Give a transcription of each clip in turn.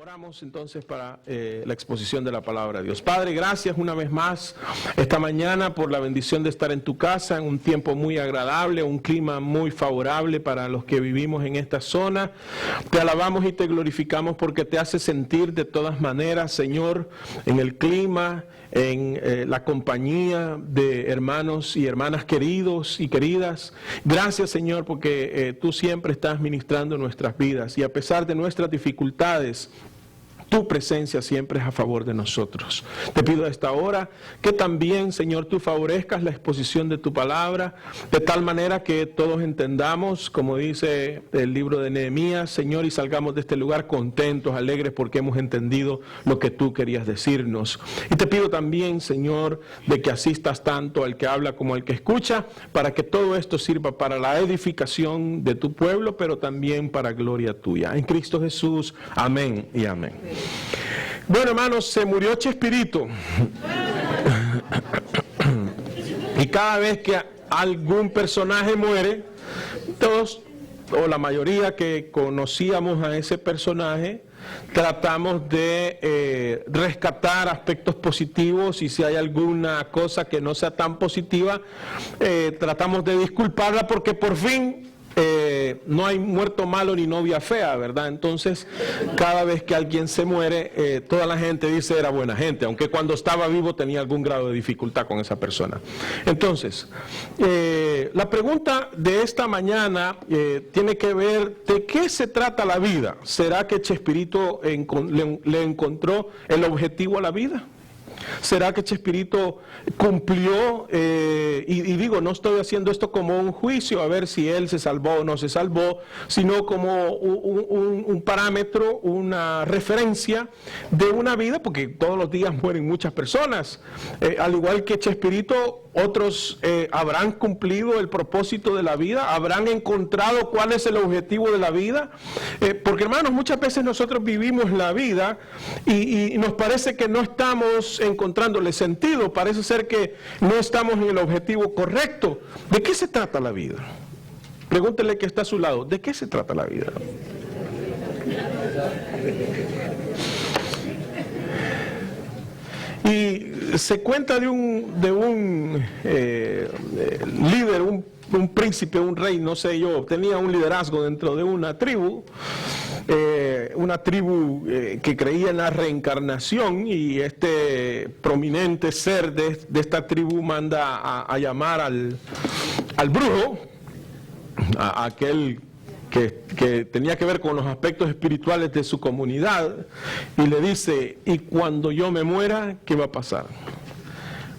Oramos entonces para la exposición de la palabra de Dios. Padre, gracias una vez más esta mañana por la bendición de estar en tu casa en un tiempo muy agradable, un clima muy favorable para los que vivimos en esta zona. Te alabamos y te glorificamos porque te hace sentir de todas maneras, Señor, en el clima, en la compañía de hermanos y hermanas queridos y queridas. Gracias, Señor, porque tú siempre estás ministrando nuestras vidas y a pesar de nuestras dificultades, tu presencia siempre es a favor de nosotros. Te pido a esta hora que también, Señor, tú favorezcas la exposición de tu palabra, de tal manera que todos entendamos, como dice el libro de Nehemías, Señor, y salgamos de este lugar contentos, alegres, porque hemos entendido lo que tú querías decirnos. Y te pido también, Señor, de que asistas tanto al que habla como al que escucha, para que todo esto sirva para la edificación de tu pueblo, pero también para gloria tuya. En Cristo Jesús, amén y amén. Bueno, hermanos, se murió Chespirito. Y cada vez que algún personaje muere, todos o la mayoría que conocíamos a ese personaje, tratamos de rescatar aspectos positivos y si hay alguna cosa que no sea tan positiva, tratamos de disculparla porque por fin no hay muerto malo ni novia fea, ¿verdad? Entonces, cada vez que alguien se muere, toda la gente dice era buena gente, aunque cuando estaba vivo tenía algún grado de dificultad con esa persona. Entonces, la pregunta de esta mañana tiene que ver de qué se trata la vida. ¿Será que Chespirito le encontró el objetivo a la vida? ¿Será que Chespirito cumplió? Y digo, no estoy haciendo esto como un juicio a ver si él se salvó o no se salvó, sino como un parámetro, una referencia de una vida, porque todos los días mueren muchas personas. Al igual que Chespirito, otros habrán cumplido el propósito de la vida, habrán encontrado cuál es el objetivo de la vida. Porque hermanos, muchas veces nosotros vivimos la vida y nos parece que no estamos encontrándole sentido, parece ser que no estamos en el objetivo correcto. ¿De qué se trata la vida? Pregúntele que está a su lado, ¿de qué se trata la vida? Y se cuenta de un líder, un príncipe, un rey, no sé yo, tenía un liderazgo dentro de una tribu que creía en la reencarnación, y este prominente ser de esta tribu manda a llamar al brujo, a aquel que tenía que ver con los aspectos espirituales de su comunidad, y le dice: y cuando yo me muera, ¿qué va a pasar?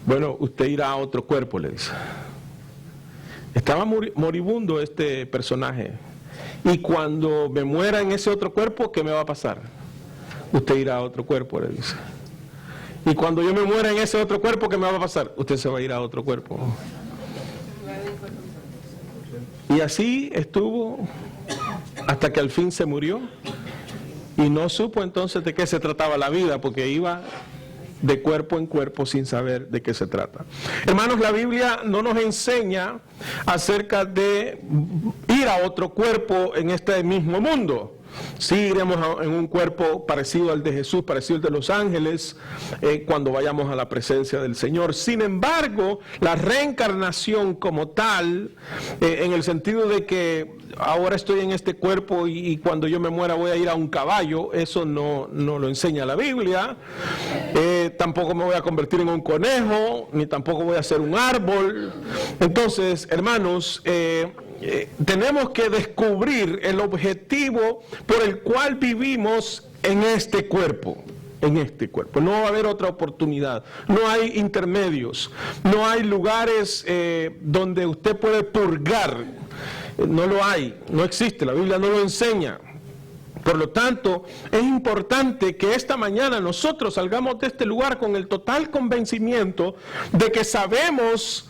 Bueno, usted irá a otro cuerpo, le dice. Estaba moribundo este personaje. Y cuando me muera en ese otro cuerpo, ¿qué me va a pasar? Usted irá a otro cuerpo, le dice. Y cuando yo me muera en ese otro cuerpo, ¿qué me va a pasar? Usted se va a ir a otro cuerpo. Y así estuvo hasta que al fin se murió. Y no supo entonces de qué se trataba la vida, porque iba de cuerpo en cuerpo sin saber de qué se trata. Hermanos, la Biblia no nos enseña acerca de ir a otro cuerpo en este mismo mundo. Sí iremos en un cuerpo parecido al de Jesús, parecido al de los ángeles, cuando vayamos a la presencia del Señor. Sin embargo, la reencarnación como tal, en el sentido de que ahora estoy en este cuerpo y cuando yo me muera voy a ir a un caballo, eso no lo enseña la Biblia. Tampoco me voy a convertir en un conejo, ni tampoco voy a ser un árbol. Entonces, hermanos, tenemos que descubrir el objetivo por el cual vivimos en este cuerpo. En este cuerpo. No va a haber otra oportunidad. No hay intermedios. No hay lugares donde usted puede purgar. No lo hay. No existe. La Biblia no lo enseña. Por lo tanto, es importante que esta mañana nosotros salgamos de este lugar con el total convencimiento de que sabemos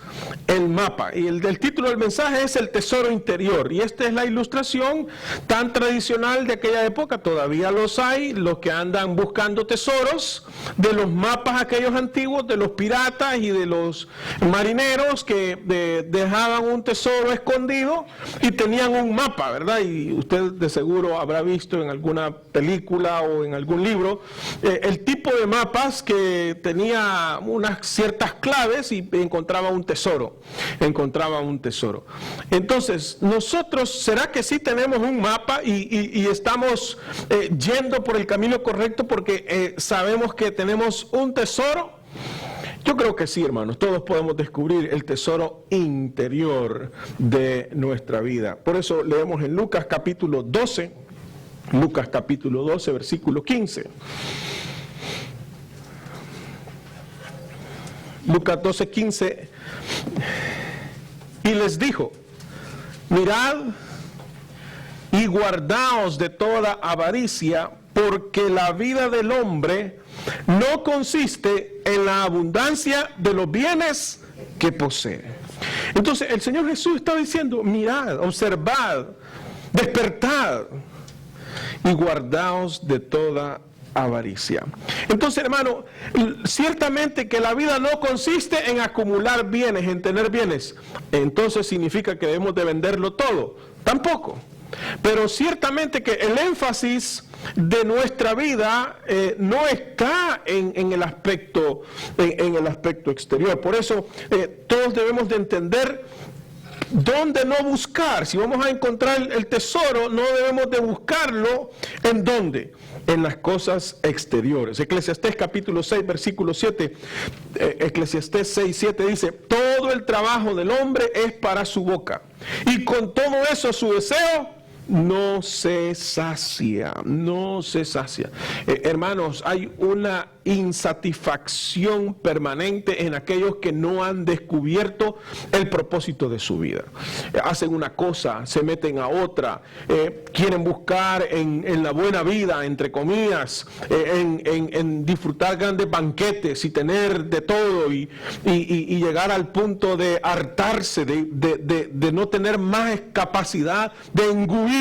el mapa. Y el título del mensaje es El tesoro interior. Y esta es la ilustración tan tradicional de aquella época. Todavía los hay, los que andan buscando tesoros, de los mapas aquellos antiguos, de los piratas y de los marineros que dejaban un tesoro escondido y tenían un mapa, ¿verdad? Y usted de seguro habrá visto en alguna película o en algún libro el tipo de mapas que tenía unas ciertas claves y encontraba un tesoro. Entonces, nosotros, ¿será que sí tenemos un mapa y estamos yendo por el camino correcto porque sabemos que tenemos un tesoro? Yo creo que sí, hermanos. Todos podemos descubrir el tesoro interior de nuestra vida. Por eso leemos en Lucas capítulo 12, versículo 15. Lucas 12, 15. Y les dijo: mirad y guardaos de toda avaricia, porque la vida del hombre no consiste en la abundancia de los bienes que posee. Entonces el Señor Jesús está diciendo: mirad, observad, despertad y guardaos de toda avaricia. Entonces, hermano, ciertamente que la vida no consiste en acumular bienes, en tener bienes. Entonces significa que debemos de venderlo todo. Tampoco. Pero ciertamente que el énfasis de nuestra vida no está en el aspecto exterior. Por eso todos debemos de entender dónde no buscar. Si vamos a encontrar el tesoro, no debemos de buscarlo ¿en dónde? En las cosas exteriores. Eclesiastés capítulo 6, versículo 7. Eclesiastés 6, 7 dice: todo el trabajo del hombre es para su boca, y con todo eso su deseo no se sacia, no se sacia. Hermanos, hay una insatisfacción permanente en aquellos que no han descubierto el propósito de su vida. Hacen una cosa, se meten a otra, quieren buscar en la buena vida, entre comillas, en disfrutar grandes banquetes y tener de todo y llegar al punto de hartarse, de no tener más capacidad de engullir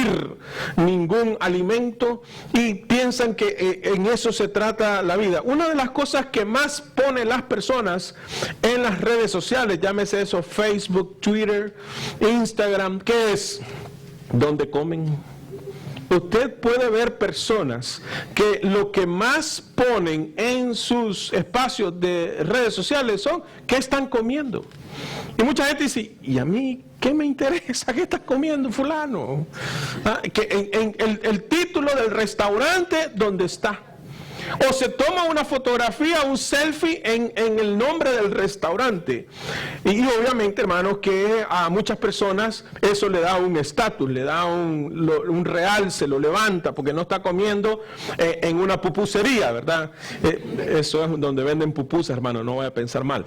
ningún alimento, y piensan que en eso se trata la vida. Una de las cosas que más ponen las personas en las redes sociales, llámese eso Facebook, Twitter, Instagram, ¿qué es? ¿Dónde comen? Usted puede ver personas que lo que más ponen en sus espacios de redes sociales son ¿qué están comiendo? Y mucha gente dice: ¿y a mí qué me interesa? ¿Qué está comiendo fulano? Que en el título del restaurante donde está. O se toma una fotografía, un selfie en el nombre del restaurante. Y obviamente, hermanos, que a muchas personas eso le da un estatus, le da un realce, lo levanta, porque no está comiendo en una pupusería, ¿verdad? Eso es donde venden pupusas, hermano, no vaya a pensar mal.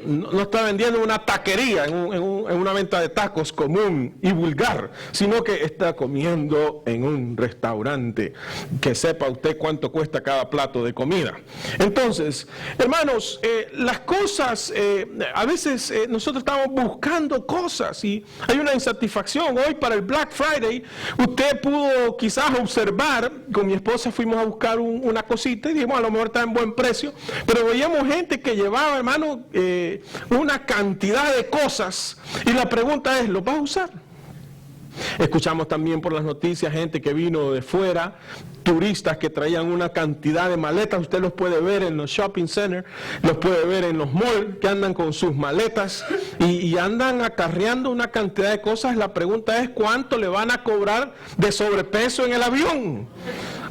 No está vendiendo una taquería, en una venta de tacos común y vulgar, sino que está comiendo en un restaurante. Que sepa usted cuánto cuesta cada plato de comida. Entonces, hermanos, las cosas, a veces nosotros estamos buscando cosas y hay una insatisfacción. Hoy para el Black Friday, usted pudo quizás observar, con mi esposa fuimos a buscar una cosita y dijimos: a lo mejor está en buen precio, pero veíamos gente que llevaba, hermano, una cantidad de cosas, y la pregunta es: ¿los vas a usar? Escuchamos también por las noticias gente que vino de fuera, turistas que traían una cantidad de maletas. Usted los puede ver en los shopping centers, los puede ver en los malls, que andan con sus maletas y andan acarreando una cantidad de cosas. La pregunta es: ¿cuánto le van a cobrar de sobrepeso en el avión?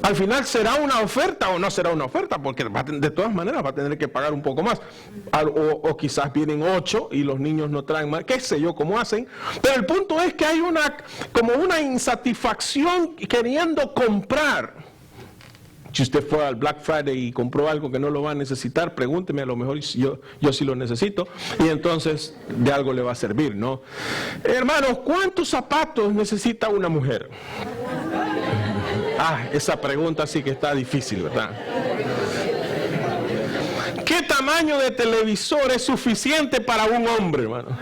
Al final, ¿será una oferta o no será una oferta? Porque de todas maneras va a tener que pagar un poco más. O quizás vienen 8 y los niños no traen más, qué sé yo cómo hacen. Pero el punto es que hay como una insatisfacción queriendo comprar. Si usted fue al Black Friday y compró algo que no lo va a necesitar, pregúnteme, a lo mejor yo sí lo necesito, y entonces de algo le va a servir, ¿no? Hermanos, ¿cuántos zapatos necesita una mujer? Esa pregunta sí que está difícil, ¿verdad? ¿Qué tamaño de televisor es suficiente para un hombre, hermano.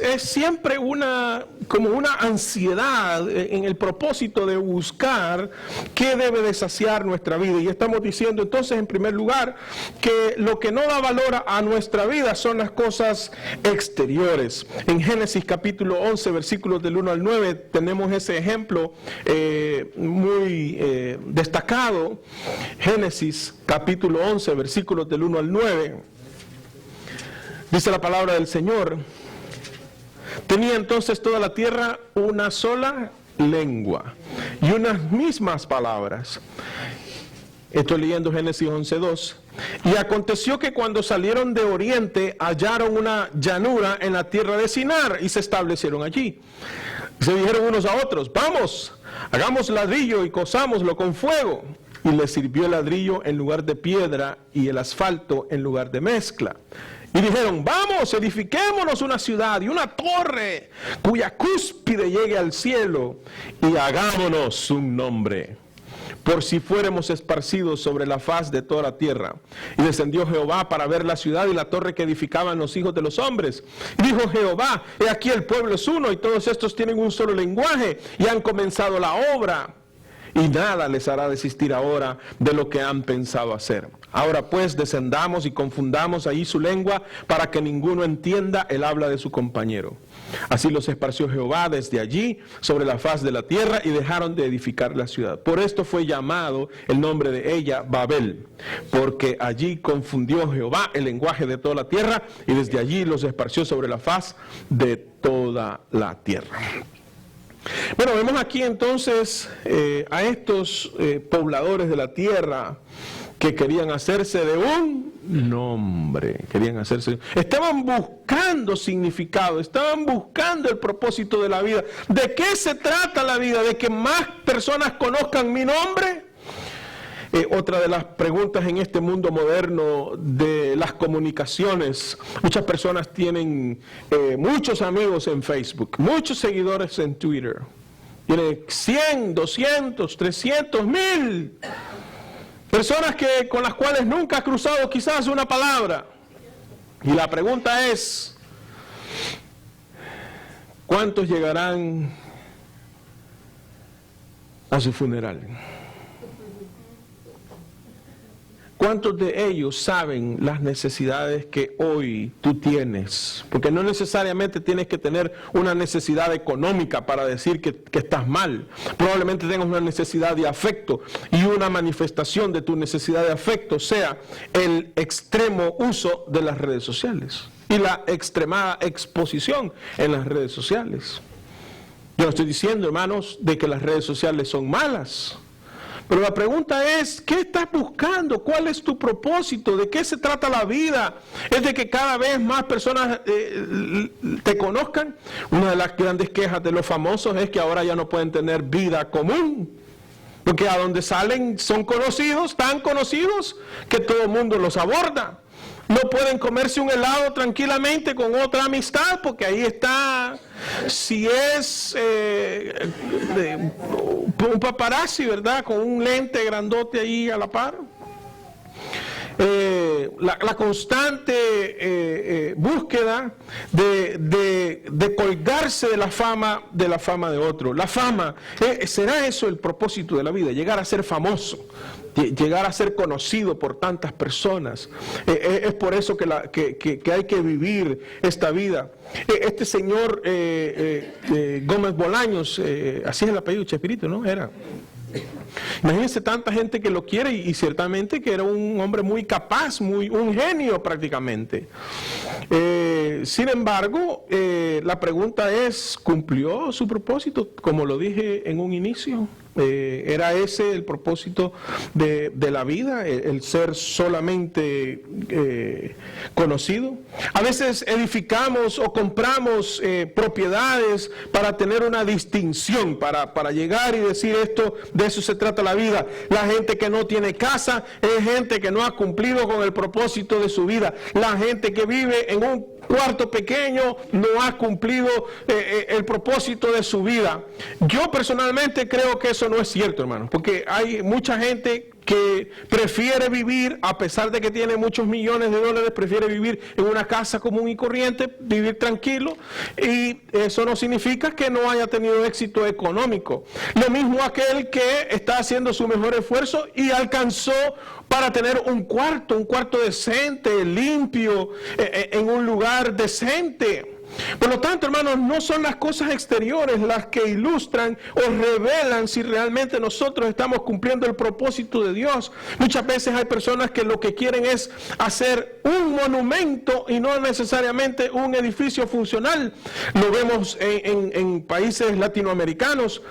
Es siempre como una ansiedad en el propósito de buscar qué debe de saciar nuestra vida. Y estamos diciendo entonces, en primer lugar, que lo que no da valor a nuestra vida son las cosas exteriores. En Génesis capítulo 11, versículos del 1 al 9, tenemos ese ejemplo muy destacado. Génesis capítulo 11, versículos del 1 al 9. Dice la palabra del Señor: tenía entonces toda la tierra una sola lengua y unas mismas palabras. Estoy leyendo Génesis 11:2. Y aconteció que cuando salieron de oriente hallaron una llanura en la tierra de Sinar y se establecieron allí. Se dijeron unos a otros: vamos, hagamos ladrillo y cosámoslo con fuego. Y les sirvió el ladrillo en lugar de piedra y el asfalto en lugar de mezcla. Y dijeron: vamos, edifiquémonos una ciudad y una torre cuya cúspide llegue al cielo, y hagámonos un nombre, por si fuéramos esparcidos sobre la faz de toda la tierra. Y descendió Jehová para ver la ciudad y la torre que edificaban los hijos de los hombres. Y dijo Jehová: he aquí el pueblo es uno, y todos estos tienen un solo lenguaje, y han comenzado la obra. Y nada les hará desistir ahora de lo que han pensado hacer. Ahora pues descendamos y confundamos ahí su lengua, para que ninguno entienda el habla de su compañero. Así los esparció Jehová desde allí sobre la faz de la tierra, y dejaron de edificar la ciudad. Por esto fue llamado el nombre de ella Babel, porque allí confundió Jehová el lenguaje de toda la tierra, y desde allí los esparció sobre la faz de toda la tierra. Bueno, vemos aquí entonces a estos pobladores de la tierra que querían hacerse de un nombre, estaban buscando significado, estaban buscando el propósito de la vida. ¿De qué se trata la vida? ¿De que más personas conozcan mi nombre? Otra de las preguntas en este mundo moderno de las comunicaciones: muchas personas tienen muchos amigos en Facebook, muchos seguidores en Twitter, tienen 100, 200, 300, 1000 personas con las cuales nunca ha cruzado quizás una palabra. Y la pregunta es: ¿cuántos llegarán a su funeral? ¿Cuántos de ellos saben las necesidades que hoy tú tienes? Porque no necesariamente tienes que tener una necesidad económica para decir que estás mal. Probablemente tengas una necesidad de afecto, y una manifestación de tu necesidad de afecto sea el extremo uso de las redes sociales y la extremada exposición en las redes sociales. Yo no estoy diciendo, hermanos, de que las redes sociales son malas. Pero la pregunta es: ¿qué estás buscando? ¿Cuál es tu propósito? ¿De qué se trata la vida? ¿Es de que cada vez más personas te conozcan? Una de las grandes quejas de los famosos es que ahora ya no pueden tener vida común, porque a donde salen son conocidos, tan conocidos, que todo el mundo los aborda. No pueden comerse un helado tranquilamente con otra amistad, porque ahí está, si es un paparazzi, ¿verdad?, con un lente grandote ahí a la par. La constante búsqueda de colgarse de la fama de otro. La fama, ¿será eso el propósito de la vida? Llegar a ser famoso, llegar a ser conocido por tantas personas. Es por eso que hay que vivir esta vida. Este señor Gómez Bolaños, así es el apellido, Chespirito, ¿no? Imagínense tanta gente que lo quiere, y ciertamente que era un hombre muy capaz, un genio prácticamente. Sin embargo, la pregunta es: ¿cumplió su propósito? Como lo dije en un inicio, ¿era ese el propósito de la vida, el ser solamente conocido? A veces edificamos o compramos propiedades para tener una distinción, para llegar y decir de eso se trata la vida. La gente que no tiene casa es gente que no ha cumplido con el propósito de su vida. La gente que vive en un cuarto pequeño, no ha cumplido el propósito de su vida. Yo personalmente creo que eso no es cierto, hermano, porque hay mucha gente que prefiere vivir, a pesar de que tiene muchos millones de dólares, prefiere vivir en una casa común y corriente, vivir tranquilo, y eso no significa que no haya tenido éxito económico. Lo mismo aquel que está haciendo su mejor esfuerzo y alcanzó para tener un cuarto decente, limpio, en un lugar decente. Por lo tanto, hermanos, no son las cosas exteriores las que ilustran o revelan si realmente nosotros estamos cumpliendo el propósito de Dios. Muchas veces hay personas que lo que quieren es hacer un monumento y no necesariamente un edificio funcional. Lo vemos en países latinoamericanos.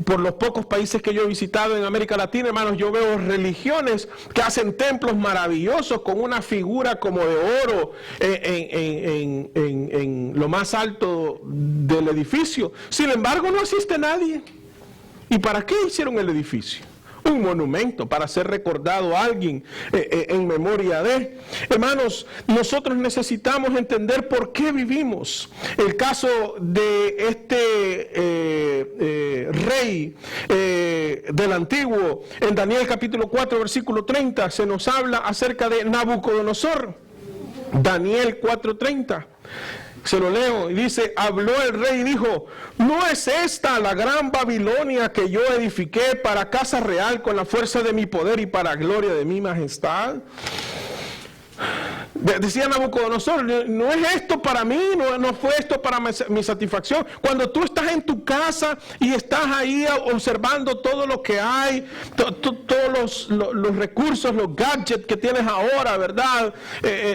Por los pocos países que yo he visitado en América Latina, hermanos, yo veo religiones que hacen templos maravillosos con una figura como de oro en lo más alto del edificio. Sin embargo, no asiste nadie. ¿Y para qué hicieron el edificio? Un monumento para ser recordado a alguien en memoria de. Hermanos, nosotros necesitamos entender por qué vivimos. El caso de este rey del antiguo, en Daniel capítulo 4, versículo 30, se nos habla acerca de Nabucodonosor. Daniel 4:30. Se lo leo y dice: habló el rey y dijo: ¿no es esta la gran Babilonia que yo edifiqué para casa real con la fuerza de mi poder y para gloria de mi majestad? Decía Nabucodonosor: no es esto para mí, no fue esto para mi satisfacción. Cuando tú estás en tu casa y estás ahí observando todo lo que hay, todos los recursos, los gadgets que tienes ahora, ¿verdad?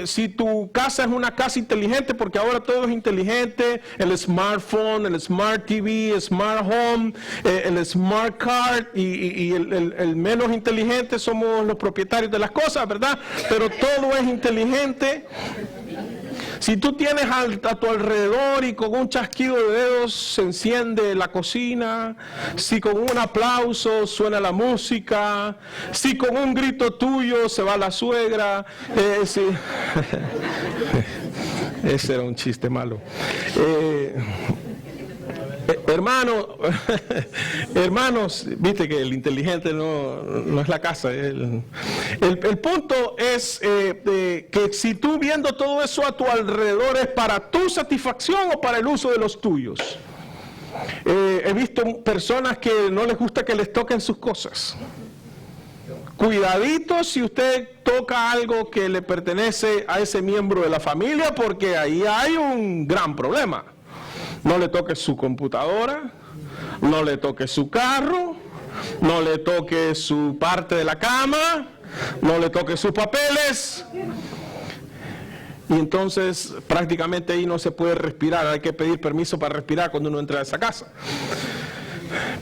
Si tu casa es una casa inteligente, porque ahora todo es inteligente, el smartphone, el smart TV, el smart home, el smart card, y el menos inteligente somos los propietarios de las cosas, ¿verdad? Pero todo es inteligente. Si tú tienes a tu alrededor y con un chasquido de dedos se enciende la cocina, si con un aplauso suena la música, si con un grito tuyo se va la suegra, sí. Ese era un chiste malo. Hermanos, viste que el inteligente no es la casa. El punto es que si tú viendo todo eso a tu alrededor es para tu satisfacción o para el uso de los tuyos. He visto personas que no les gusta que les toquen sus cosas. Cuidadito si usted toca algo que le pertenece a ese miembro de la familia, porque ahí hay un gran problema. No le toque su computadora, no le toque su carro, no le toque su parte de la cama, no le toque sus papeles. Y entonces prácticamente ahí no se puede respirar, hay que pedir permiso para respirar cuando uno entra a esa casa.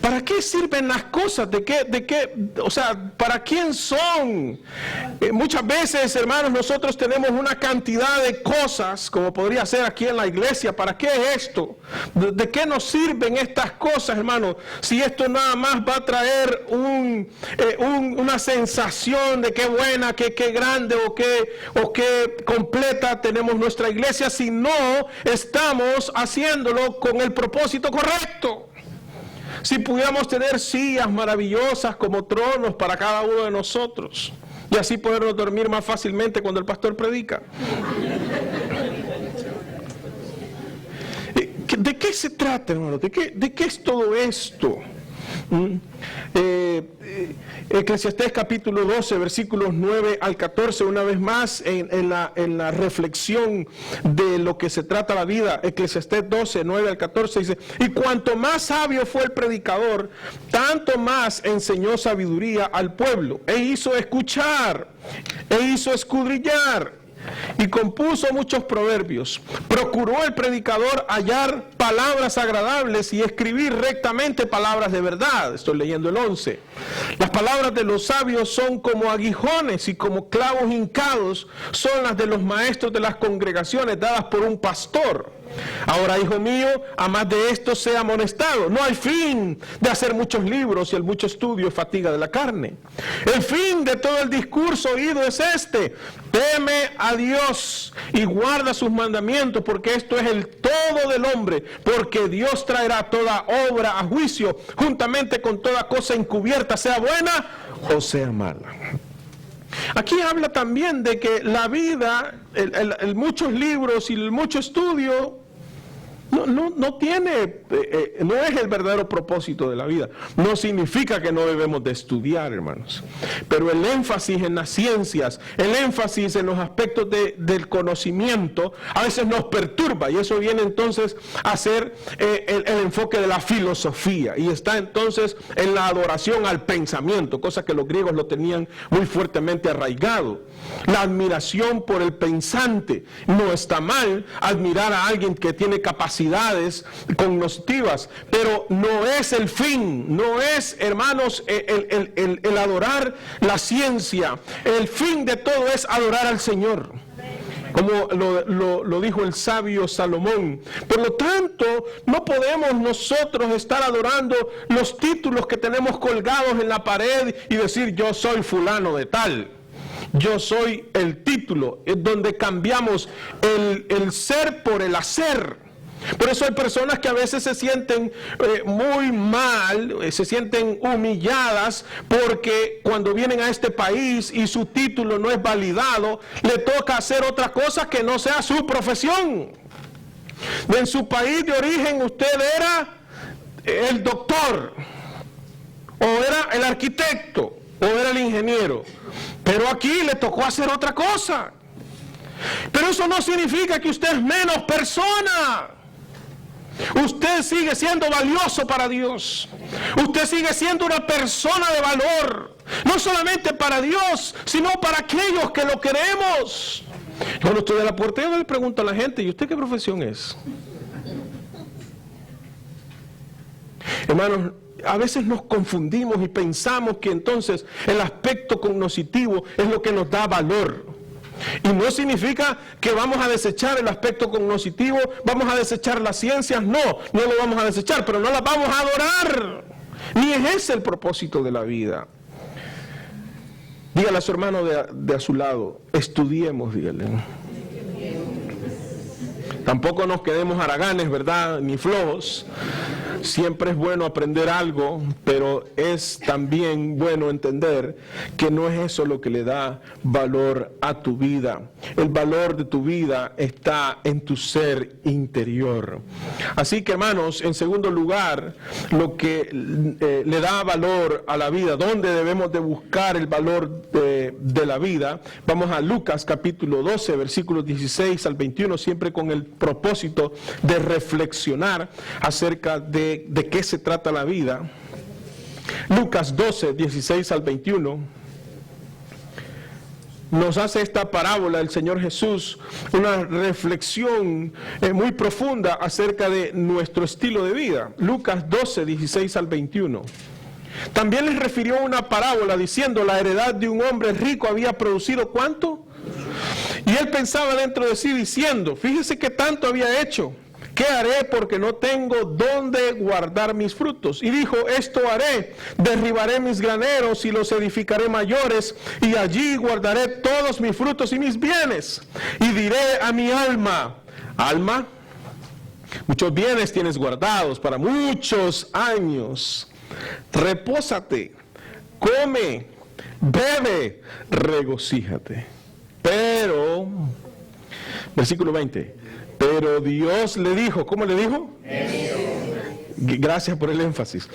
¿Para qué sirven las cosas? O sea, ¿para quién son? Muchas veces, hermanos, nosotros tenemos una cantidad de cosas, como podría ser aquí en la iglesia. ¿Para qué es esto? ¿De qué nos sirven estas cosas, hermanos? Si esto nada más va a traer una sensación de qué buena, qué grande o qué completa tenemos nuestra iglesia, si no estamos haciéndolo con el propósito correcto. Si pudiéramos tener sillas maravillosas como tronos para cada uno de nosotros, y así podernos dormir más fácilmente cuando el pastor predica. ¿De qué se trata, hermano? ¿De qué es todo esto? Eclesiastés capítulo 12, versículos 9 al 14, una vez más en la reflexión de lo que se trata la vida. Eclesiastés 12, 9 al 14 dice: y cuanto más sabio fue el predicador, tanto más enseñó sabiduría al pueblo, e hizo escuchar, e hizo escudriñar, y compuso muchos proverbios. Procuró el predicador hallar palabras agradables y escribir rectamente palabras de verdad. Estoy leyendo el 11. Las palabras de los sabios son como aguijones, y como clavos hincados son las de los maestros de las congregaciones, dadas por un pastor. Ahora, hijo mío, a más de esto sea amonestado. No hay fin de hacer muchos libros, y el mucho estudio es fatiga de la carne. El fin de todo el discurso oído es este: teme a Dios y guarda sus mandamientos, porque esto es el todo del hombre, porque Dios traerá toda obra a juicio, juntamente con toda cosa encubierta, sea buena o sea mala. Aquí habla también de que la vida, muchos libros y mucho estudio, no es el verdadero propósito de la vida. No significa que no debemos de estudiar, hermanos. Pero el énfasis en las ciencias, el énfasis en los aspectos del conocimiento, a veces nos perturba. Y eso viene entonces a ser el enfoque de la filosofía. Y está entonces en la adoración al pensamiento, cosa que los griegos lo tenían muy fuertemente arraigado. La admiración por el pensante. No está mal admirar a alguien que tiene capacidades cognitivas, pero no es el fin, no es, hermanos, el adorar la ciencia. El fin de todo es adorar al Señor, como lo dijo el sabio Salomón. Por lo tanto, no podemos nosotros estar adorando los títulos que tenemos colgados en la pared y decir yo soy fulano de tal. Yo soy el título, es donde cambiamos el ser por el hacer. Por eso hay personas que a veces se sienten muy mal, se sienten humilladas, porque cuando vienen a este país y su título no es validado, le toca hacer otra cosa que no sea su profesión. En su país de origen usted era el doctor, o era el arquitecto, o era el ingeniero, pero aquí le tocó hacer otra cosa. Pero eso no significa que usted es menos persona. Usted sigue siendo valioso para Dios. Usted sigue siendo una persona de valor, no solamente para Dios, sino para aquellos que lo queremos. Cuando estoy en la puerta, yo le pregunto a la gente, ¿y usted qué profesión es? Hermanos, a veces nos confundimos y pensamos que entonces el aspecto cognoscitivo es lo que nos da valor. Y no significa que vamos a desechar el aspecto cognoscitivo, vamos a desechar las ciencias, no lo vamos a desechar, pero no las vamos a adorar. Ni es ese el propósito de la vida. Dígale a su hermano de a su lado, estudiemos, dígale. Tampoco nos quedemos haraganes, ¿verdad? Ni flojos. Siempre es bueno aprender algo, pero es también bueno entender que no es eso lo que le da valor a tu vida. El valor de tu vida está en tu ser interior. Así que, hermanos, en segundo lugar, lo que le da valor a la vida, ¿dónde debemos de buscar el valor de la vida? Vamos a Lucas capítulo 12, versículos 16 al 21, siempre con el propósito de reflexionar acerca de qué se trata la vida. Lucas 12, 16 al 21 nos hace esta parábola el Señor Jesús, una reflexión muy profunda acerca de nuestro estilo de vida. Lucas 12, 16 al 21. También les refirió una parábola diciendo, la heredad de un hombre rico había producido ¿cuánto? Y él pensaba dentro de sí diciendo, fíjese qué tanto había hecho. ¿Qué haré porque no tengo dónde guardar mis frutos? Y dijo, esto haré, derribaré mis graneros y los edificaré mayores, y allí guardaré todos mis frutos y mis bienes. Y diré a mi alma, alma, muchos bienes tienes guardados para muchos años. Repósate, come, bebe, regocíjate. Pero, versículo 20. Pero Dios le dijo, ¿cómo le dijo? Gracias por el énfasis.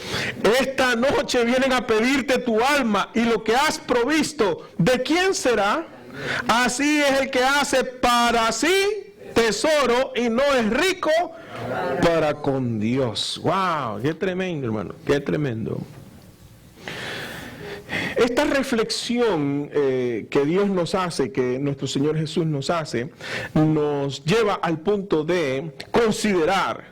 Esta noche vienen a pedirte tu alma y lo que has provisto, ¿de quién será? Así es el que hace para sí tesoro y no es rico para con Dios. ¡Wow! ¡Qué tremendo, hermano! ¡Qué tremendo! Esta reflexión que Dios nos hace, que nuestro Señor Jesús nos hace, nos lleva al punto de considerar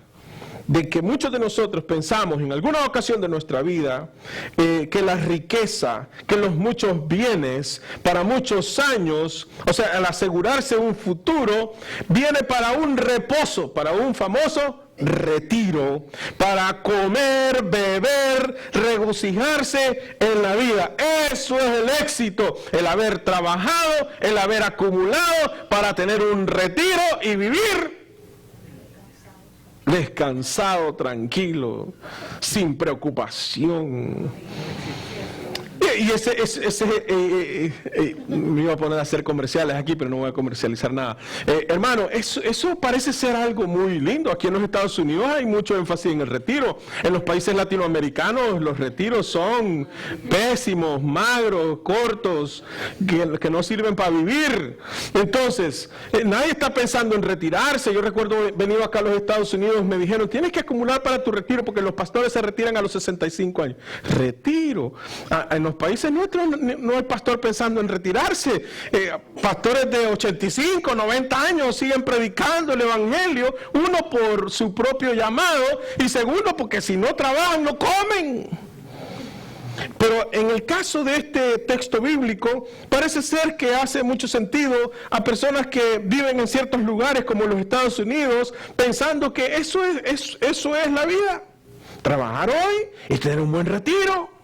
de que muchos de nosotros pensamos en alguna ocasión de nuestra vida que la riqueza, que los muchos bienes para muchos años, o sea, al asegurarse un futuro, viene para un reposo, para un famoso retiro para comer, beber, regocijarse en la vida. Eso es el éxito, el haber trabajado, el haber acumulado para tener un retiro y vivir descansado, tranquilo, sin preocupación. Y me iba a poner a hacer comerciales aquí, pero no voy a comercializar nada. Hermano, eso parece ser algo muy lindo. Aquí en los Estados Unidos hay mucho énfasis en el retiro. En los países latinoamericanos los retiros son pésimos, magros, cortos, que no sirven para vivir. Entonces, nadie está pensando en retirarse. Yo recuerdo venido acá a los Estados Unidos, me dijeron, tienes que acumular para tu retiro porque los pastores se retiran a los 65 años. Retiro. En los países nuestros no hay pastor pensando en retirarse. Pastores de 85, 90 años siguen predicando el evangelio, uno por su propio llamado y segundo porque si no trabajan no comen. Pero en el caso de este texto bíblico, parece ser que hace mucho sentido a personas que viven en ciertos lugares como los Estados Unidos, pensando que eso es la vida. Trabajar hoy y tener un buen retiro.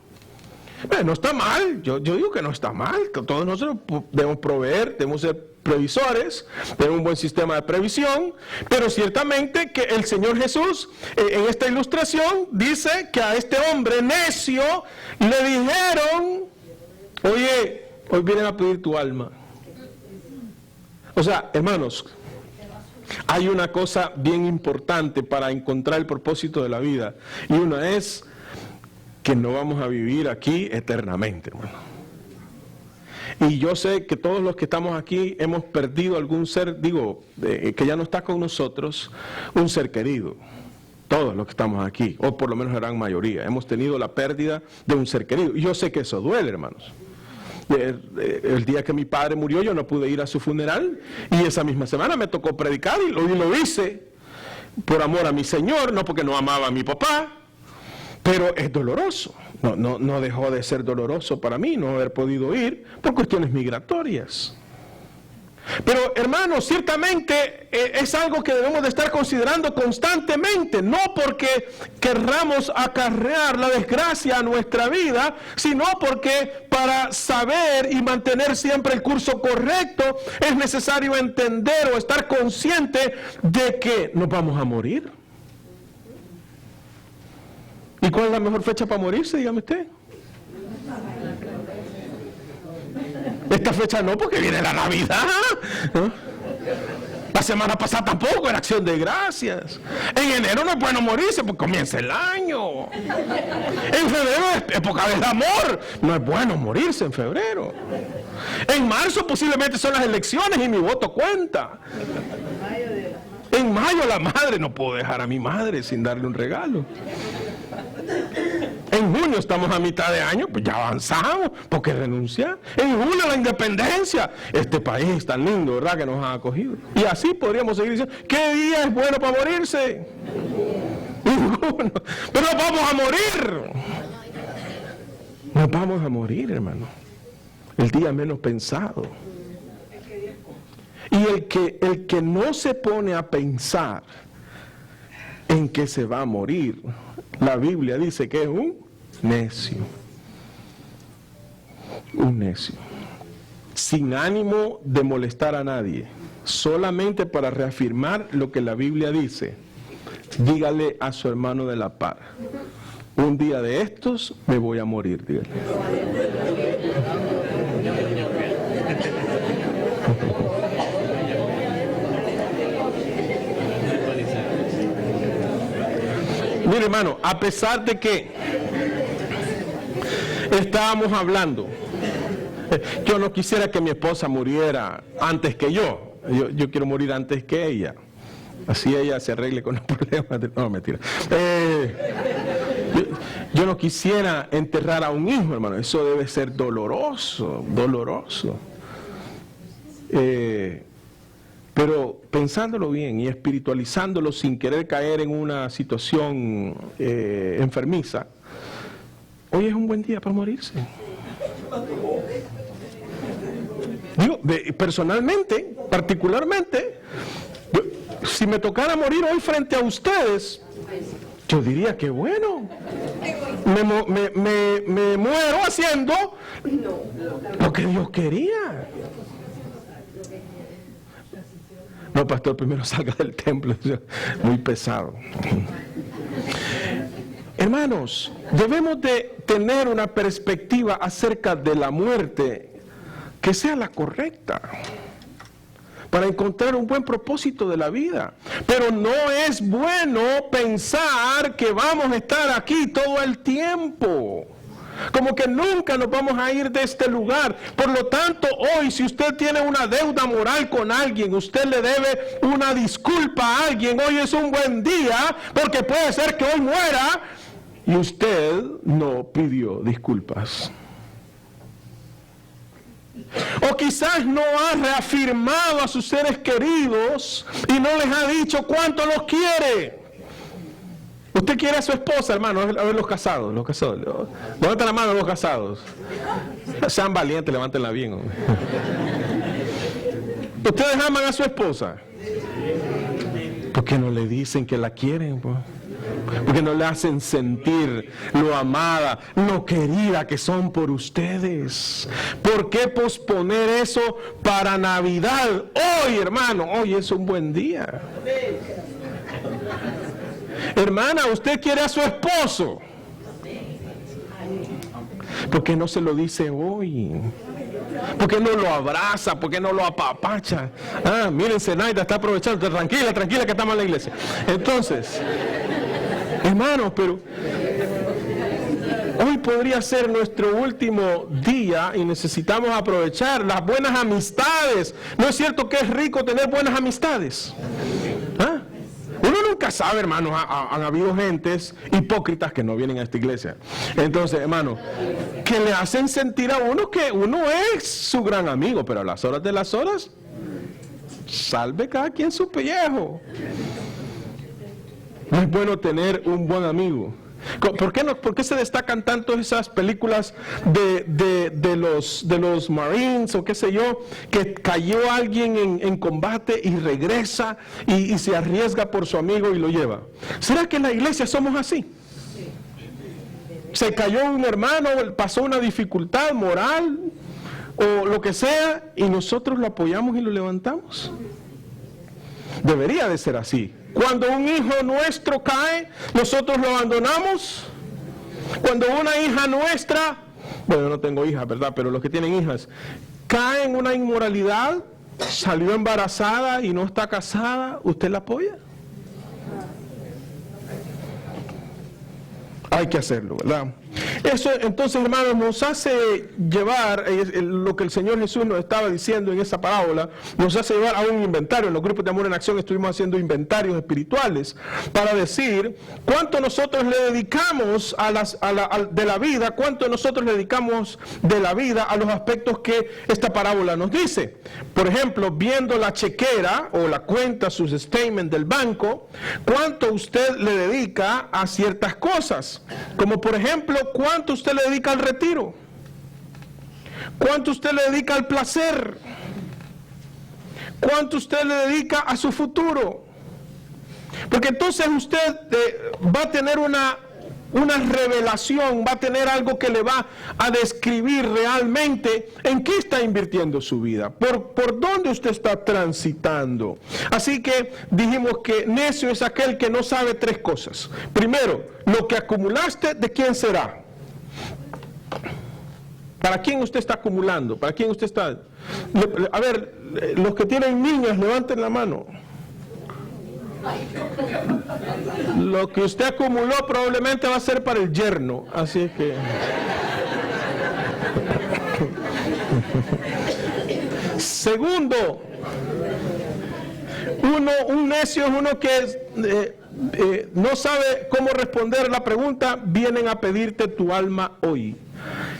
No está mal, yo digo que no está mal, que todos nosotros debemos proveer, debemos ser previsores, tener un buen sistema de previsión, pero ciertamente que el Señor Jesús en esta ilustración dice que a este hombre necio le dijeron, oye, hoy vienen a pedir tu alma. O sea, hermanos, hay una cosa bien importante para encontrar el propósito de la vida, y una es que no vamos a vivir aquí eternamente, hermano. Y yo sé que todos los que estamos aquí hemos perdido algún ser, que ya no está con nosotros, un ser querido. Todos los que estamos aquí, o por lo menos la gran mayoría, hemos tenido la pérdida de un ser querido. Y yo sé que eso duele, hermanos. El día que mi padre murió yo no pude ir a su funeral y esa misma semana me tocó predicar y lo hice por amor a mi Señor, no porque no amaba a mi papá. Pero es doloroso, no dejó de ser doloroso para mí no haber podido ir por cuestiones migratorias. Pero hermanos, ciertamente es algo que debemos de estar considerando constantemente, no porque querramos acarrear la desgracia a nuestra vida, sino porque para saber y mantener siempre el curso correcto es necesario entender o estar consciente de que nos vamos a morir. ¿Y cuál es la mejor fecha para morirse? Dígame usted. Esta fecha no, porque viene la Navidad, ¿no? La semana pasada tampoco, era Acción de Gracias. En enero no es bueno morirse porque comienza el año. En febrero es época del amor. No es bueno morirse en febrero. En marzo posiblemente son las elecciones y mi voto cuenta. En mayo la madre, no puedo dejar a mi madre sin darle un regalo. En junio estamos a mitad de año, pues ya avanzamos, ¿por qué renunciar? En julio la independencia, este país tan lindo, ¿verdad? Que nos ha acogido. Y así podríamos seguir diciendo, ¿qué día es bueno para morirse? Ninguno. Pero nos vamos a morir. Nos vamos a morir, hermano. El día menos pensado. Y el que no se pone a pensar en que se va a morir, la Biblia dice que es un necio. Un necio. Sin ánimo de molestar a nadie. Solamente para reafirmar lo que la Biblia dice. Dígale a su hermano de la par. Un día de estos me voy a morir, dígale. Mire, hermano, a pesar de que estábamos hablando, yo no quisiera que mi esposa muriera antes que yo quiero morir antes que ella, así ella se arregle con los problemas. No, mentira. Yo no quisiera enterrar a un hijo, hermano, eso debe ser doloroso. Pero pensándolo bien y espiritualizándolo sin querer caer en una situación enfermiza, hoy es un buen día para morirse. Digo, personalmente, particularmente, si me tocara morir hoy frente a ustedes, yo diría que bueno, me muero haciendo lo que Dios quería. No, pastor, primero salga del templo, muy pesado. Hermanos, debemos de tener una perspectiva acerca de la muerte que sea la correcta, para encontrar un buen propósito de la vida. Pero no es bueno pensar que vamos a estar aquí todo el tiempo, como que nunca nos vamos a ir de este lugar. Por lo tanto, hoy, si usted tiene una deuda moral con alguien, usted le debe una disculpa a alguien, hoy es un buen día, porque puede ser que hoy muera y usted no pidió disculpas. O quizás no ha reafirmado a sus seres queridos y no les ha dicho cuánto los quiere. Usted quiere a su esposa, hermano, a ver los casados. Levanten la mano los casados. Sean valientes, levántenla bien. Hombre. ¿Ustedes aman a su esposa? ¿Por qué no le dicen que la quieren? Porque no le hacen sentir lo amada, lo querida que son por ustedes. ¿Por qué posponer eso para Navidad? Hoy, hermano, hoy es un buen día. Hermana, usted quiere a su esposo. ¿Por qué no se lo dice hoy? ¿Por qué no lo abraza? ¿Por qué no lo apapacha? Ah, miren, Zenaida está aprovechando. Tranquila que estamos en la iglesia. Entonces, hermanos, pero hoy podría ser nuestro último día y necesitamos aprovechar las buenas amistades. ¿No es cierto que es rico tener buenas amistades? ¿Ah? Uno nunca sabe, hermanos, han habido gentes hipócritas que no vienen a esta iglesia. Entonces, hermanos, que le hacen sentir a uno que uno es su gran amigo, pero a las horas de las horas, salve cada quien su pellejo. No es bueno tener un buen amigo. ¿Por qué se destacan tanto esas películas de los Marines o qué sé yo, que cayó alguien en combate y regresa y se arriesga por su amigo y lo lleva? ¿Será que en la iglesia somos así? Se cayó un hermano, pasó una dificultad moral o lo que sea y nosotros lo apoyamos y lo levantamos. Debería de ser así. Cuando un hijo nuestro cae, nosotros lo abandonamos. Cuando una hija nuestra, bueno, no tengo hijas, ¿verdad? Pero los que tienen hijas, cae en una inmoralidad, salió embarazada y no está casada, ¿usted la apoya? Hay que hacerlo, ¿verdad? Eso entonces, hermanos, nos hace llevar lo que el Señor Jesús nos estaba diciendo en esa parábola, nos hace llevar a un inventario. En los grupos de Amor en Acción estuvimos haciendo inventarios espirituales para decir cuánto nosotros le dedicamos de la vida, cuánto nosotros le dedicamos de la vida a los aspectos que esta parábola nos dice. Por ejemplo, viendo la chequera o la cuenta, sus statements del banco, cuánto usted le dedica a ciertas cosas, como por ejemplo, ¿cuánto usted le dedica al retiro? ¿Cuánto usted le dedica al placer? ¿Cuánto usted le dedica a su futuro? Porque entonces usted va a tener una revelación, va a tener algo que le va a describir realmente en qué está invirtiendo su vida, por dónde usted está transitando. Así que dijimos que necio es aquel que no sabe tres cosas. Primero, lo que acumulaste, ¿de quién será? ¿Para quién usted está acumulando? ¿Para quién usted está? A ver, los que tienen niñas, levanten la mano. Lo que usted acumuló probablemente va a ser para el yerno, así es que... Segundo, un necio es uno que no sabe cómo responder la pregunta, vienen a pedirte tu alma hoy.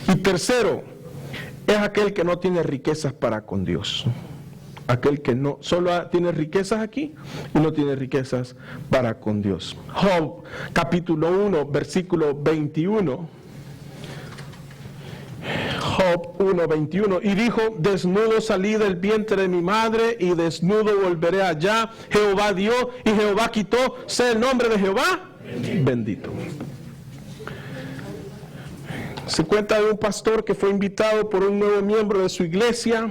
Y tercero, es aquel que no tiene riquezas para con Dios. Aquel que no solo tiene riquezas aquí y no tiene riquezas para con Dios. Job, capítulo 1, versículo 21. Job 1:21, y dijo, desnudo salí del vientre de mi madre y desnudo volveré allá. Jehová dio y Jehová quitó, sea el nombre de Jehová bendito. Se cuenta de un pastor que fue invitado por un nuevo miembro de su iglesia,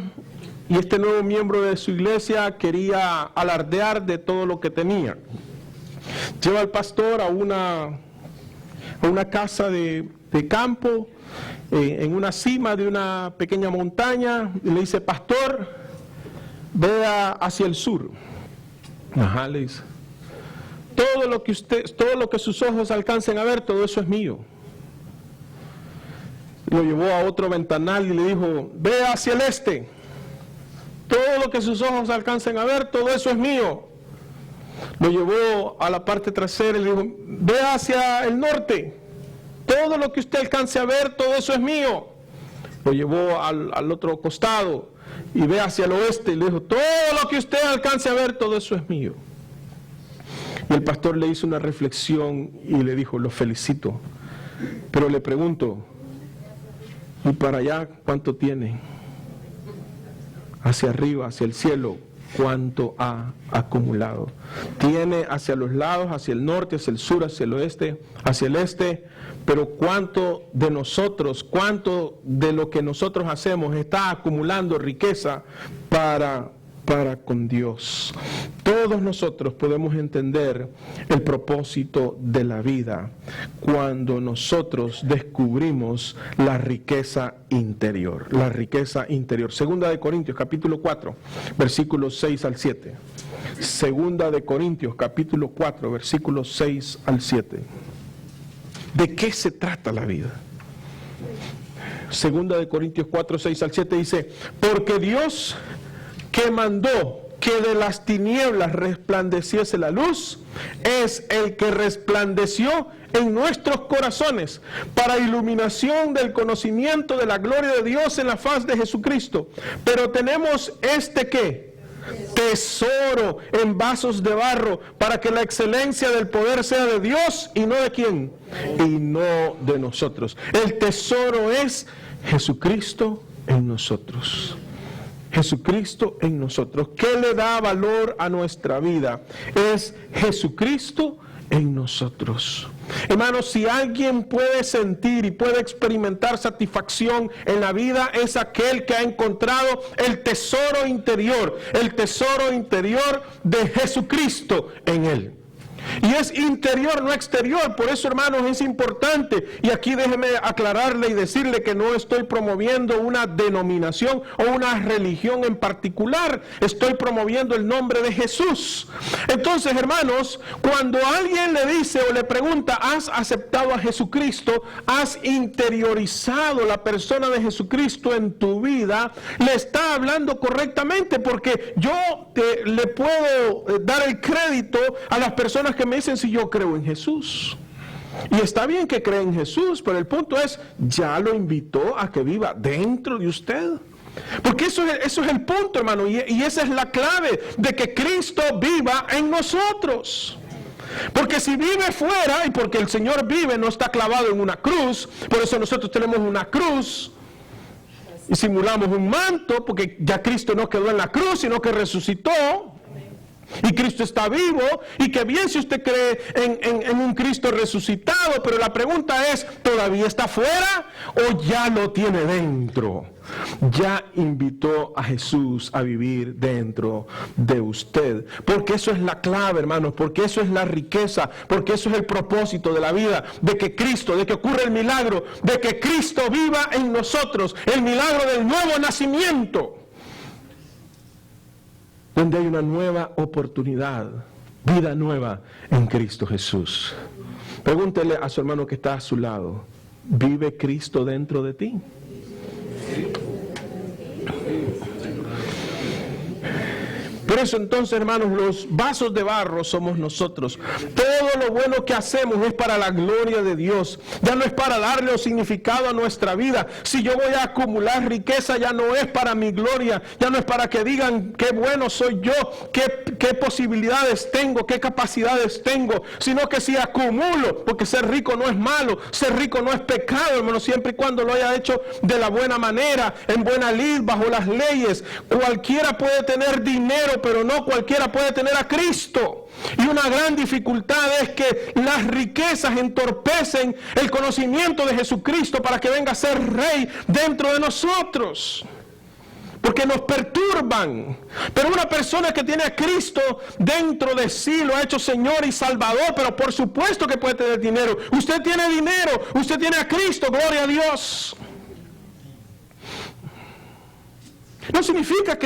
y este nuevo miembro de su iglesia quería alardear de todo lo que tenía. Lleva al pastor a una casa de campo, en una cima de una pequeña montaña, y le dice, pastor, vea hacia el sur. Ajá, le dice, todo lo que sus ojos alcancen a ver, todo eso es mío. Lo llevó a otro ventanal y le dijo, vea hacia el este, todo lo que sus ojos alcancen a ver, todo eso es mío. Lo llevó a la parte trasera y le dijo, vea hacia el norte, todo lo que usted alcance a ver, todo eso es mío. Lo llevó al otro costado y ve hacia el oeste y le dijo, todo lo que usted alcance a ver, todo eso es mío. Y el pastor le hizo una reflexión y le dijo, lo felicito, pero le pregunto, ¿y para allá cuánto tiene? Hacia arriba, hacia el cielo, ¿cuánto ha acumulado? Tiene hacia los lados, hacia el norte, hacia el sur, hacia el oeste, hacia el este, pero ¿cuánto de nosotros, cuánto de lo que nosotros hacemos está acumulando riqueza para con Dios? Todos nosotros podemos entender el propósito de la vida cuando nosotros descubrimos la riqueza interior. La riqueza interior. Segunda de Corintios, capítulo 4, versículos 6 al 7. Segunda de Corintios, capítulo 4, versículos 6 al 7. ¿De qué se trata la vida? Segunda de Corintios 4, 6 al 7 dice, porque Dios que mandó que de las tinieblas resplandeciese la luz, es el que resplandeció en nuestros corazones para iluminación del conocimiento de la gloria de Dios en la faz de Jesucristo. Pero tenemos ¿qué? Tesoro en vasos de barro, para que la excelencia del poder sea de Dios y no de ¿quién? Y no de nosotros. El tesoro es Jesucristo en nosotros. Jesucristo en nosotros. ¿Qué le da valor a nuestra vida? Es Jesucristo en nosotros. Hermanos, si alguien puede sentir y puede experimentar satisfacción en la vida, es aquel que ha encontrado el tesoro interior de Jesucristo en él. Y es interior, no exterior. Por eso, hermanos, es importante. Y aquí déjeme aclararle y decirle que no estoy promoviendo una denominación o una religión en particular. Estoy promoviendo el nombre de Jesús. Entonces, hermanos, cuando alguien le dice o le pregunta, ¿has aceptado a Jesucristo? ¿Has interiorizado la persona de Jesucristo en tu vida? Le está hablando correctamente, porque yo le puedo dar el crédito a las personas que me dicen si yo creo en Jesús. Y está bien que cree en Jesús, pero el punto es, ya lo invitó a que viva dentro de usted. Porque eso es el punto, hermano, y esa es la clave de que Cristo viva en nosotros. Porque si vive fuera, y porque el Señor vive, no está clavado en una cruz, por eso nosotros tenemos una cruz y simulamos un manto, porque ya Cristo no quedó en la cruz, sino que resucitó. Y Cristo está vivo, y que bien si usted cree en un Cristo resucitado, pero la pregunta es, ¿todavía está fuera o ya lo tiene dentro? Ya invitó a Jesús a vivir dentro de usted, porque eso es la clave, hermanos, porque eso es la riqueza, porque eso es el propósito de la vida, de que ocurra el milagro, de que Cristo viva en nosotros, el milagro del nuevo nacimiento, donde hay una nueva oportunidad, vida nueva en Cristo Jesús. Pregúntele a su hermano que está a su lado, ¿vive Cristo dentro de ti? Por eso entonces, hermanos, los vasos de barro somos nosotros. Todo lo bueno que hacemos es para la gloria de Dios. Ya no es para darle significado a nuestra vida. Si yo voy a acumular riqueza, ya no es para mi gloria. Ya no es para que digan qué bueno soy yo, qué posibilidades tengo, qué capacidades tengo. Sino que si acumulo, porque ser rico no es malo, ser rico no es pecado, hermano, siempre y cuando lo haya hecho de la buena manera, en buena lid, bajo las leyes. Cualquiera puede tener dinero, pero no cualquiera puede tener a Cristo. Y una gran dificultad es que las riquezas entorpecen el conocimiento de Jesucristo para que venga a ser Rey dentro de nosotros, porque nos perturban. Pero una persona que tiene a Cristo dentro de sí, lo ha hecho Señor y Salvador, pero por supuesto que puede tener dinero. Usted tiene dinero, usted tiene a Cristo, gloria a Dios. No significa que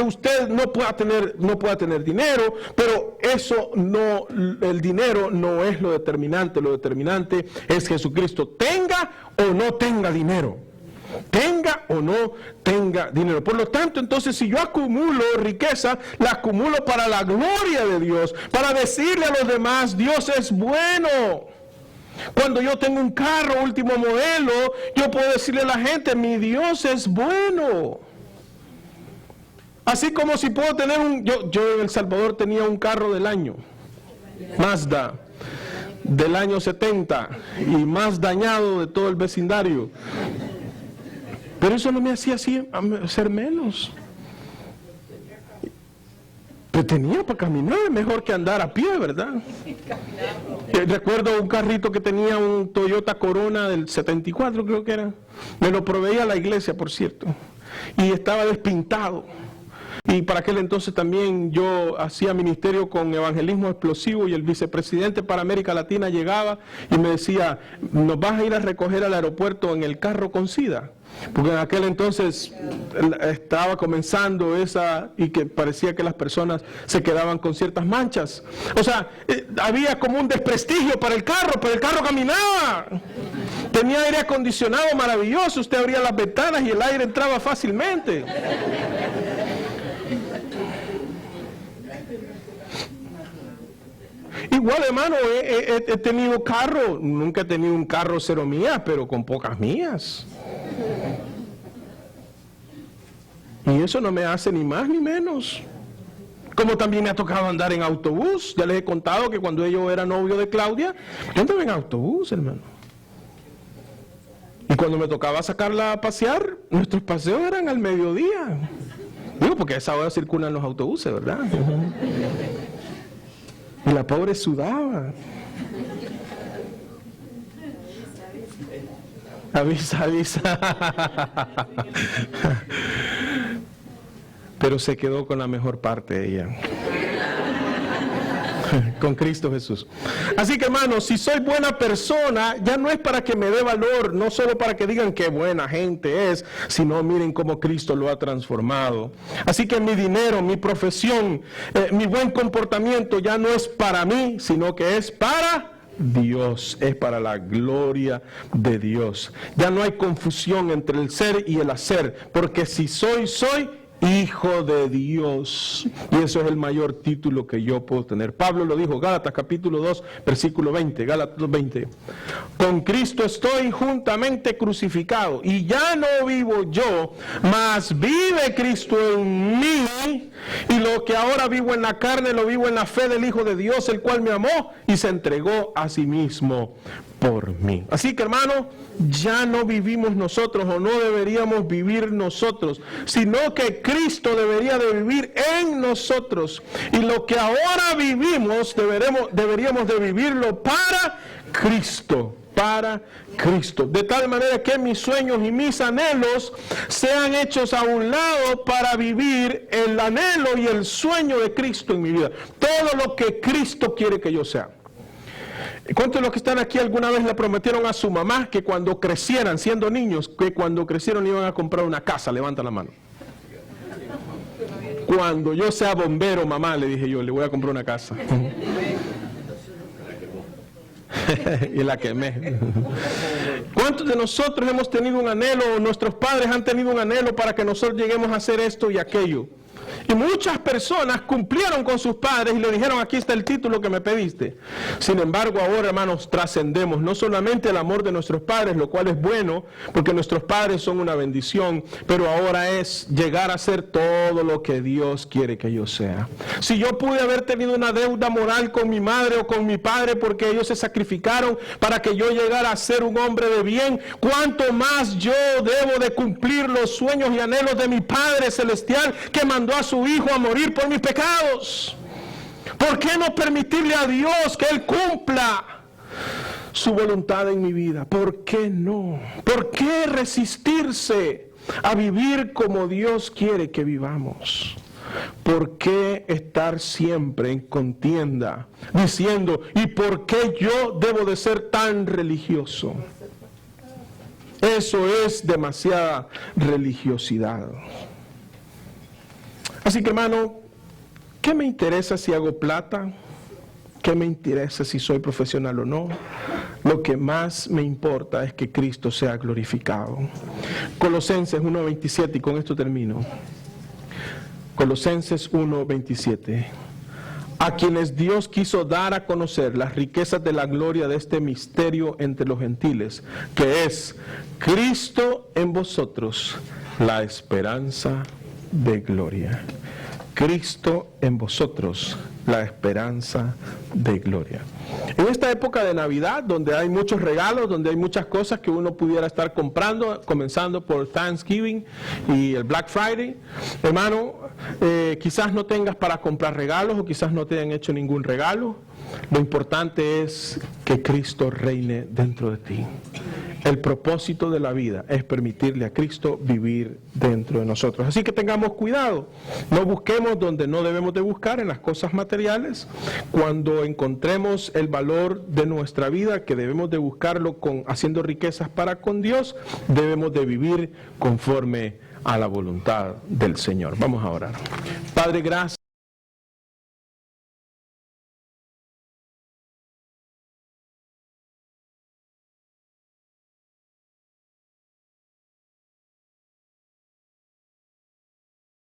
usted no pueda tener dinero, pero eso no, el dinero no es lo determinante. Lo determinante es Jesucristo, tenga o no tenga dinero. Tenga o no tenga dinero. Por lo tanto, entonces, si yo acumulo riqueza, la acumulo para la gloria de Dios, para decirle a los demás, Dios es bueno. Cuando yo tengo un carro último modelo, yo puedo decirle a la gente, mi Dios es bueno. Así como si puedo tener yo en El Salvador tenía un carro del año, Mazda, del año 70, y más dañado de todo el vecindario. Pero eso no me hacía así ser menos. Pero tenía para caminar, mejor que andar a pie, ¿verdad? Recuerdo un carrito que tenía un Toyota Corona del 74, creo que era. Me lo proveía la iglesia, por cierto. Y estaba despintado. Y para aquel entonces también yo hacía ministerio con evangelismo explosivo, y el vicepresidente para América Latina llegaba y me decía, ¿nos vas a ir a recoger al aeropuerto en el carro con SIDA? Porque en aquel entonces estaba comenzando y que parecía que las personas se quedaban con ciertas manchas. O sea, había como un desprestigio para el carro, pero el carro caminaba. Tenía aire acondicionado maravilloso, usted abría las ventanas y el aire entraba fácilmente. Igual, hermano, he tenido carro, nunca he tenido un carro 0 millas, pero con pocas millas. Y eso no me hace ni más ni menos. Como también me ha tocado andar en autobús. Ya les he contado que cuando yo era novio de Claudia, yo andaba en autobús, hermano. Y cuando me tocaba sacarla a pasear, nuestros paseos eran al mediodía. Digo, porque a esa hora circulan los autobuses, ¿verdad? Y la pobre sudaba. Avisa. Pero se quedó con la mejor parte de ella. Con Cristo Jesús. Así que, hermanos, si soy buena persona, ya no es para que me dé valor, no solo para que digan qué buena gente es, sino miren cómo Cristo lo ha transformado. Así que mi dinero, mi profesión, mi buen comportamiento ya no es para mí, sino que es para Dios, es para la gloria de Dios. Ya no hay confusión entre el ser y el hacer, porque si soy hijo de Dios. Y eso es el mayor título que yo puedo tener. Pablo lo dijo, Gálatas capítulo 2, versículo 20, Gálatas 20. Con Cristo estoy juntamente crucificado, y ya no vivo yo, mas vive Cristo en mí, y lo que ahora vivo en la carne, lo vivo en la fe del Hijo de Dios, el cual me amó y se entregó a sí mismo por mí. Así que, hermano, ya no vivimos nosotros, o no deberíamos vivir nosotros, sino que Cristo debería de vivir en nosotros, y lo que ahora vivimos deberíamos de vivirlo para Cristo, de tal manera que mis sueños y mis anhelos sean hechos a un lado para vivir el anhelo y el sueño de Cristo en mi vida, todo lo que Cristo quiere que yo sea. ¿Cuántos de los que están aquí alguna vez le prometieron a su mamá que cuando crecieran, siendo niños, que cuando crecieron iban a comprar una casa? Levanta la mano. Cuando yo sea bombero, mamá, le dije yo, le voy a comprar una casa. Y la quemé. ¿Cuántos de nosotros hemos tenido un anhelo, o nuestros padres han tenido un anhelo para que nosotros lleguemos a hacer esto y aquello? Y muchas personas cumplieron con sus padres y le dijeron, aquí está el título que me pediste. Sin embargo, ahora, hermanos, trascendemos no solamente el amor de nuestros padres, lo cual es bueno, porque nuestros padres son una bendición, pero ahora es llegar a ser todo lo que Dios quiere que yo sea. Si yo pude haber tenido una deuda moral con mi madre o con mi padre porque ellos se sacrificaron para que yo llegara a ser un hombre de bien, ¿cuánto más yo debo de cumplir los sueños y anhelos de mi Padre Celestial que mandó a su Hijo a morir por mis pecados? ¿Por qué no permitirle a Dios que Él cumpla su voluntad en mi vida? ¿Por qué no? ¿Por qué resistirse a vivir como Dios quiere que vivamos? ¿Por qué estar siempre en contienda diciendo, ¿y por qué yo debo de ser tan religioso? Eso es demasiada religiosidad. Así que, hermano, ¿qué me interesa si hago plata? ¿Qué me interesa si soy profesional o no? Lo que más me importa es que Cristo sea glorificado. Colosenses 1:27, y con esto termino. Colosenses 1:27. A quienes Dios quiso dar a conocer las riquezas de la gloria de este misterio entre los gentiles, que es Cristo en vosotros, la esperanza de gloria. Cristo en vosotros, la esperanza de gloria. En esta época de Navidad, donde hay muchos regalos, donde hay muchas cosas que uno pudiera estar comprando, comenzando por Thanksgiving y el Black Friday, hermano, quizás no tengas para comprar regalos o quizás no te hayan hecho ningún regalo. Lo importante es que Cristo reine dentro de ti. El propósito de la vida es permitirle a Cristo vivir dentro de nosotros. Así que tengamos cuidado. No busquemos donde no debemos de buscar, en las cosas materiales. Cuando encontremos el valor de nuestra vida, que debemos de buscarlo haciendo riquezas para con Dios, debemos de vivir conforme a la voluntad del Señor. Vamos a orar. Padre, gracias.